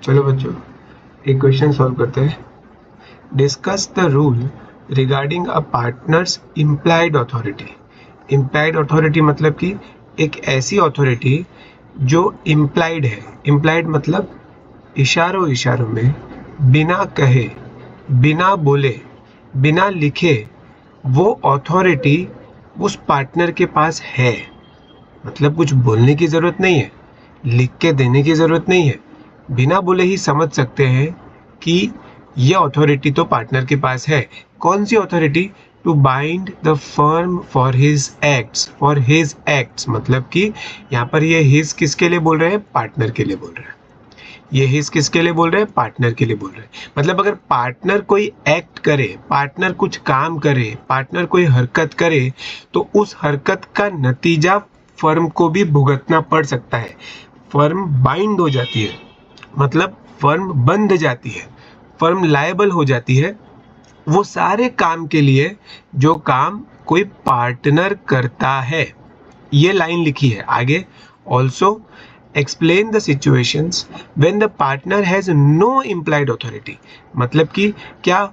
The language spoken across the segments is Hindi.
चलो बच्चों एक क्वेश्चन सॉल्व करते हैं। Discuss the rule regarding a partners implied authority. Implied authority मतलब कि एक ऐसी अथॉरिटी जो इम्प्लाइड है। इम्प्लाइड मतलब इशारों इशारों में, बिना कहे, बिना बोले, बिना लिखे वो अथॉरिटी उस पार्टनर के पास है। मतलब कुछ बोलने की ज़रूरत नहीं है, लिख के देने की ज़रूरत नहीं है, बिना बोले ही समझ सकते हैं कि ये अथॉरिटी तो पार्टनर के पास है। कौन सी authority? To bind the firm for his acts. मतलब कि यहाँ पर ये हिज किसके लिए बोल रहे हैं? पार्टनर के लिए बोल रहे हैं। ये हिज किसके लिए बोल रहे हैं? पार्टनर के लिए बोल रहे हैं। मतलब अगर पार्टनर कोई एक्ट करे, पार्टनर कुछ काम करे, पार्टनर कोई हरकत करे, तो उस हरकत का नतीजा फर्म को भी भुगतना पड़ सकता है। फर्म बाइंड हो जाती है, मतलब फर्म बंध जाती है, फर्म लायबल हो जाती है वो सारे काम के लिए जो काम कोई पार्टनर करता है। ये लाइन लिखी है आगे। Also explain the situations when the partner has no implied authority. मतलब कि क्या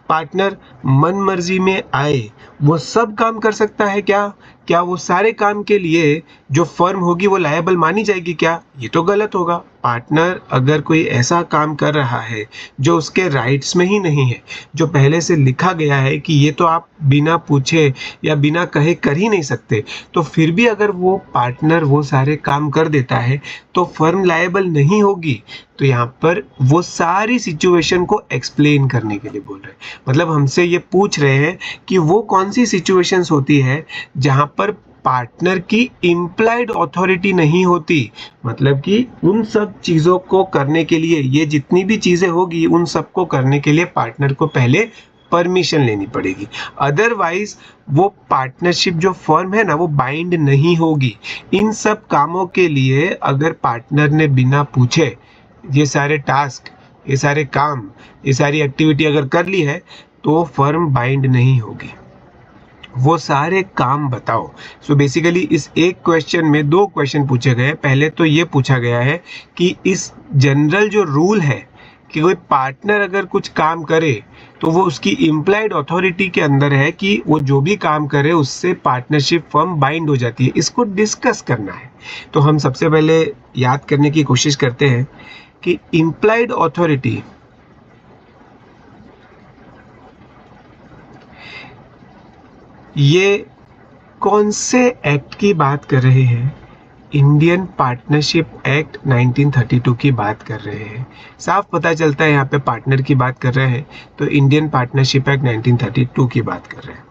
पार्टनर मन मर्जी में आए वो सब काम कर सकता है क्या? क्या वो सारे काम के लिए जो फर्म होगी वो लायबल मानी जाएगी क्या? ये तो गलत होगा। पार्टनर अगर कोई ऐसा काम कर रहा है जो उसके राइट्स में ही नहीं है, जो पहले से लिखा गया है कि ये तो आप बिना पूछे या बिना कहे कर ही नहीं सकते, तो फिर भी अगर वो पार्टनर वो सारे काम कर देता है तो फर्म लायबल नहीं होगी। तो यहाँ पर वो सारी सिचुएशन को एक्सप्लेन करने के लिए बोल रहे हैं। मतलब हमसे ये पूछ रहे हैं कि वो कौन सी सिचुएशंस होती है जहाँ पर पार्टनर की इम्प्लाइड अथॉरिटी नहीं होती। मतलब कि उन सब चीज़ों को करने के लिए, ये जितनी भी चीज़ें होगी उन सबको करने के लिए पार्टनर को पहले परमिशन लेनी पड़ेगी। अदरवाइज वो पार्टनरशिप जो फर्म है ना वो बाइंड नहीं होगी। इन सब कामों के लिए अगर पार्टनर ने बिना पूछे ये सारे टास्क, ये सारे काम, ये सारी एक्टिविटी अगर कर ली है तो फर्म बाइंड नहीं होगी। वो सारे काम बताओ। सो बेसिकली इस एक क्वेश्चन में दो क्वेश्चन पूछे गए। पहले तो ये पूछा गया है कि इस जनरल जो रूल है कि कोई पार्टनर अगर कुछ काम करे तो वो उसकी इम्प्लाइड अथॉरिटी के अंदर है कि वो जो भी काम करे उससे पार्टनरशिप फर्म बाइंड हो जाती है। इसको डिस्कस करना है। तो हम सबसे पहले याद करने की कोशिश करते हैं कि इम्प्लाइड अथॉरिटी ये कौन से एक्ट की बात कर रहे हैं? इंडियन पार्टनरशिप एक्ट 1932 की बात कर रहे हैं। साफ पता चलता है यहाँ पे पार्टनर की बात कर रहे हैं, तो इंडियन पार्टनरशिप एक्ट 1932 की बात कर रहे हैं।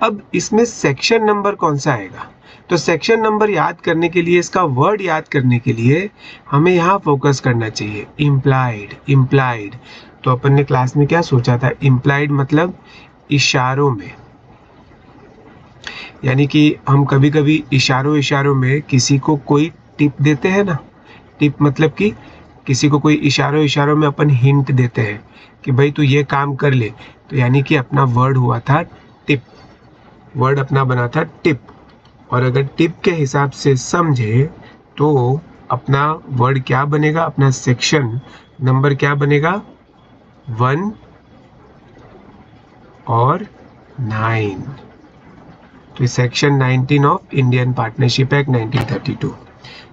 अब इसमें सेक्शन नंबर कौन सा आएगा? तो सेक्शन नंबर याद करने के लिए, इसका वर्ड याद करने के लिए हमें यहाँ फोकस करना चाहिए। इम्प्लाइड, इम्प्लाइड तो अपन ने क्लास में क्या सोचा था? इम्प्लाइड मतलब इशारों में। यानी कि हम कभी कभी इशारों इशारों में किसी को कोई टिप देते हैं ना। टिप मतलब कि किसी को कोई इशारों इशारों में अपन हिंट देते हैं कि भाई तू ये काम कर ले। तो यानी कि अपना वर्ड हुआ था टिप, वर्ड अपना बना था टिप। और अगर टिप के हिसाब से समझे तो अपना वर्ड क्या बनेगा? अपना सेक्शन नंबर क्या बनेगा? 1 और 9। तो section 19 of Indian partnership act 1932।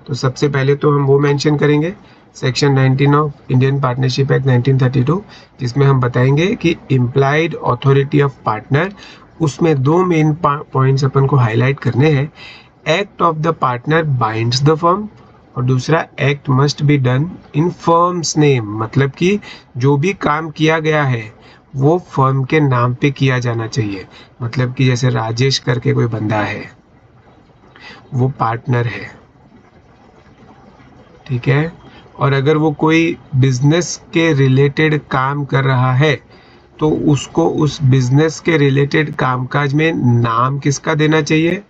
तो सबसे पहले तो हम वो मेंशन करेंगे section 19 of Indian partnership act 1932, जिसमें हम बताएंगे कि इम्प्लाइड अथॉरिटी ऑफ पार्टनर, उसमें दो मेन पॉइंट्स अपन को हाईलाइट करने हैं। Act of the partner binds the firm, और दूसरा act must be done in firms name. मतलब कि जो भी काम किया गया है वो फर्म के नाम पे किया जाना चाहिए। मतलब कि जैसे राजेश करके कोई बंदा है, वो पार्टनर है, ठीक है। और अगर वो कोई बिजनेस के रिलेटेड काम कर रहा है तो उसको उस बिजनेस के रिलेटेड कामकाज में नाम किसका देना चाहिए?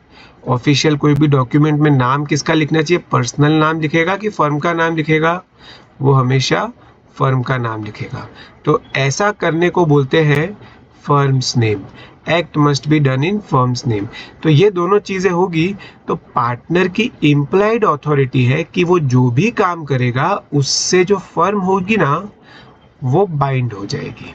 ऑफिशियल कोई भी डॉक्यूमेंट में नाम किसका लिखना चाहिए? पर्सनल नाम लिखेगा कि फर्म का नाम लिखेगा? वो हमेशा फर्म का नाम लिखेगा। तो ऐसा करने को बोलते हैं firms name. Act must be done in firms name. तो ये दोनों चीज़ें होगी तो पार्टनर की इम्प्लाइड अथॉरिटी है कि वो जो भी काम करेगा उससे जो फर्म होगी ना वो बाइंड हो जाएगी।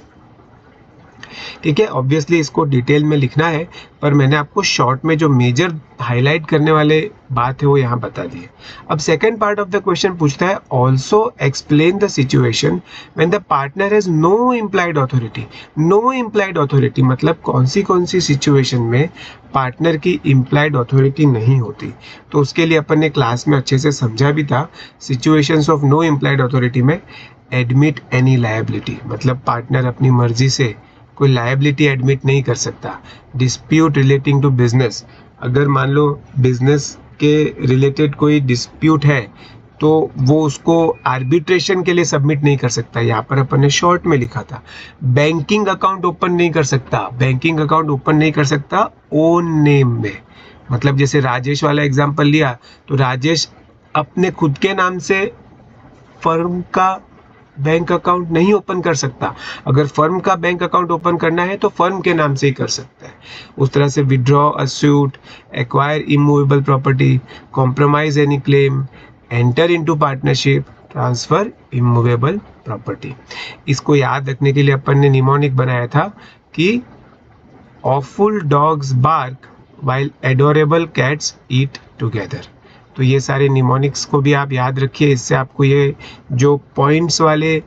ठीक है, ऑब्वियसली इसको डिटेल में लिखना है, पर मैंने आपको शॉर्ट में जो मेजर हाईलाइट करने वाले बात है वो यहाँ बता दी है। अब second part of the question पूछता है also explain the situation when the partner has no implied authority. No implied authority मतलब कौन सी सिचुएशन में पार्टनर की इम्प्लाइड अथॉरिटी नहीं होती। तो उसके लिए अपन ने क्लास में अच्छे से समझा भी था। Situations of no implied authority में एडमिट एनी लायबिलिटी, मतलब पार्टनर अपनी मर्जी से कोई लायबिलिटी एडमिट नहीं कर सकता। डिस्प्यूट रिलेटिंग टू बिजनेस, अगर मान लो बिजनेस के रिलेटेड कोई डिस्प्यूट है तो वो उसको आर्बिट्रेशन के लिए सबमिट नहीं कर सकता। यहाँ पर अपन ने शॉर्ट में लिखा था। बैंकिंग अकाउंट ओपन नहीं कर सकता, बैंकिंग अकाउंट ओपन नहीं कर सकता ओन नेम में। मतलब जैसे राजेश वाला एग्जांपल लिया तो राजेश अपने खुद के नाम से फर्म का बैंक अकाउंट नहीं ओपन कर सकता। अगर फर्म का बैंक अकाउंट ओपन करना है तो फर्म के नाम से ही कर सकता है। उस तरह से विड्रॉ अ suit, acquire immovable property, compromise any claim, enter into partnership, transfer immovable property. इसको याद रखने के लिए अपन ने निमोनिक बनाया था कि awful dogs bark while adorable cats eat together. तो ये सारे निमोनिक्स को भी आप याद रखिए, इससे आपको ये जो पॉइंट्स वाले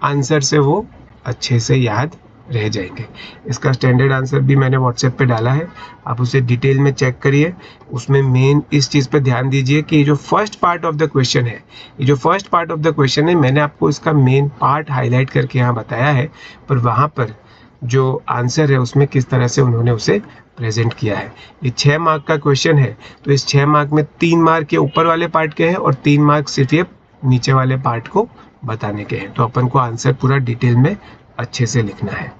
आंसर्स है वो अच्छे से याद रह जाएंगे। इसका स्टैंडर्ड आंसर भी मैंने व्हाट्सएप पे डाला है, आप उसे डिटेल में चेक करिए। उसमें मेन इस चीज़ पे ध्यान दीजिए कि जो first part of the question है, ये जो first part of the question है मैंने आपको इसका मेन पार्ट हाईलाइट करके यहाँ बताया है, पर वहाँ पर जो आंसर है उसमें किस तरह से उन्होंने उसे प्रेजेंट किया है। ये 6 मार्क का क्वेश्चन है, तो इस 6 मार्क में 3 मार्क ये ऊपर वाले पार्ट के हैं और 3 मार्क सिर्फ ये नीचे वाले पार्ट को बताने के हैं। तो अपन को आंसर पूरा डिटेल में अच्छे से लिखना है।